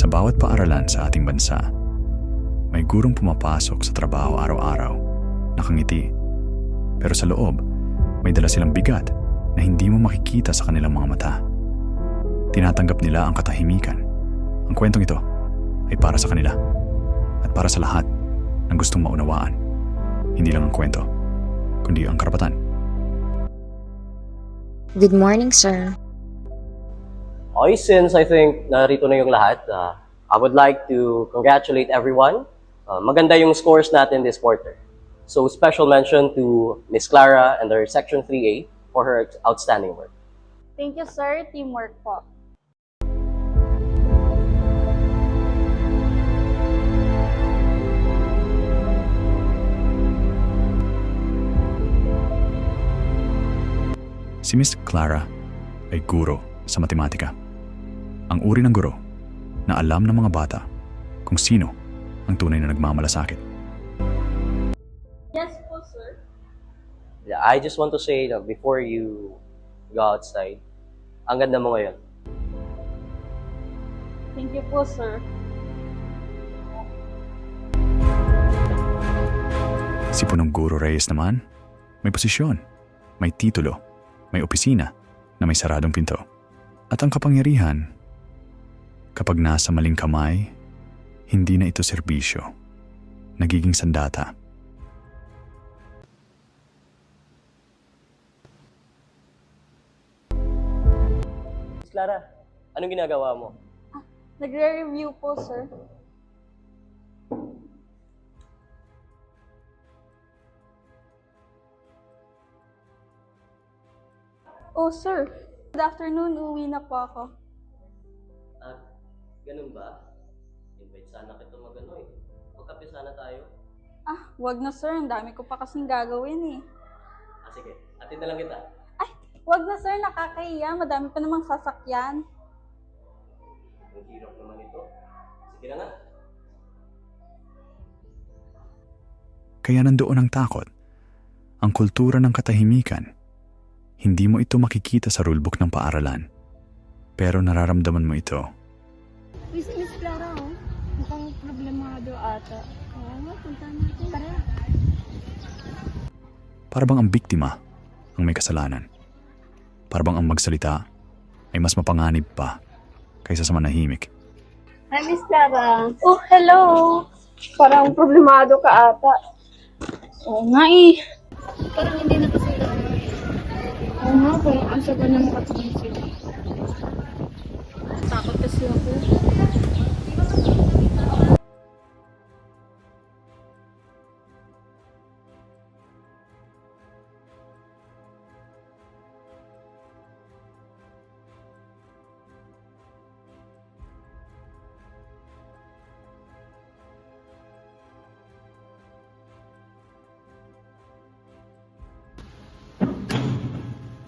Sa bawat paaralan sa ating bansa, may gurong pumapasok sa trabaho araw-araw, nakangiti. Pero sa loob, may dala silang bigat na hindi mo makikita sa kanilang mga mata. Tinatanggap nila ang katahimikan. Ang kwentong ito ay para sa kanila at para sa lahat ng gustong maunawaan. Hindi lang ang kwento, kundi ang karapatan. Good morning, sir. Okay, since I think narito na yung lahat, I would like to congratulate everyone. Maganda yung scores natin this quarter. So special mention to Miss Clara and her Section 3A for her outstanding work. Thank you, sir. Teamwork po. Si Miss Clara ay guro sa matematika. Ang uri ng guro na alam ng mga bata kung sino ang tunay na nagmamalasakit. Yes po, sir. Yeah, I just want to say that before you go outside, ang ganda mo ngayon. Thank you po, sir. Si Punong Guro Reyes naman, may posisyon, may titulo, may opisina na may saradong pinto. At ang kapangyarihan, kapag nasa maling kamay, hindi na ito serbisyo, nagiging sandata. Miss Clara, anong ginagawa mo? Nagre-review po, sir. Oh, sir. Good afternoon. Uwi na po ako. Ganun ba? Invite sana kita mag-ano eh. Magkape sana tayo. Wag na, sir. Ang dami ko pa kasing gagawin eh. Sige. Atin na lang kita. Wag na, sir. Nakakahiya. Madami pa namang sasakyan. Ang hirap naman ito. Sige na nga. Kaya nandoon ang takot, ang kultura ng katahimikan. Hindi mo ito makikita sa rulebook ng paaralan, pero nararamdaman mo ito. Miss Clara, oh. Mukhang problemado ata. Oo nga, punta natin. Tara. Para bang ang biktima ang may kasalanan? Para bang ang magsalita ay mas mapanganib pa kaysa sa manahimik? Hi, Miss Clara. Oh, hello. Parang problemado ka ata. Oo nga eh. Parang hindi na kasi Oo nga, parang asa pa na makatingin sila. Takot kasi ako.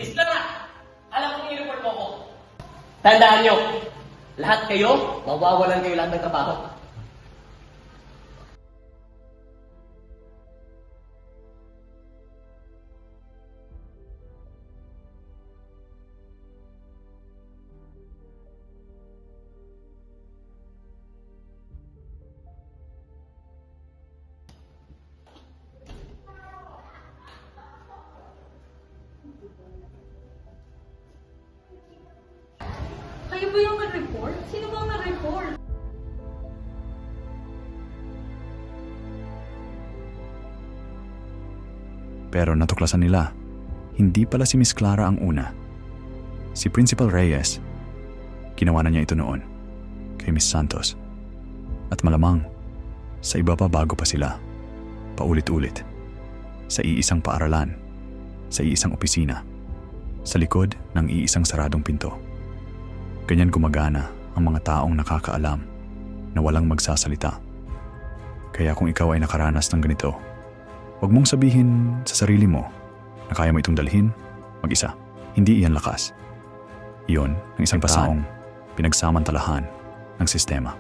Miss Clara! Alam kong i-report mo ko. Tandaan nyo, lahat kayo, mawawalan kayo lahat ng trabaho. Kayo ba yung nag-report? Sino ba ang nag-report? Pero natuklasan nila, hindi pala si Miss Clara ang una. Si Principal Reyes, ginawa na niya ito noon kay Miss Santos. At malamang, sa iba pa bago pa sila, paulit-ulit, sa iisang paaralan, sa iisang opisina, sa likod ng iisang saradong pinto. Ganyan gumagana ang mga taong nakakaalam na walang magsasalita. Kaya kung ikaw ay nakaranas ng ganito, huwag mong sabihin sa sarili mo na kaya mo itong dalhin mag-isa. Hindi iyan lakas. Iyon ang isang taong pinagsamantalahan ng sistema.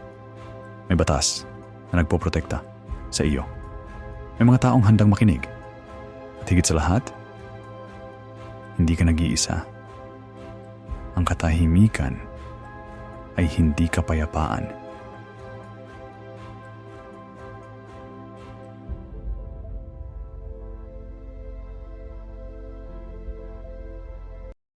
May batas na nagpoprotekta sa iyo. May mga taong handang makinig. At higit sa lahat, hindi ka nag-iisa. Ang katahimikan ay hindi kapayapaan.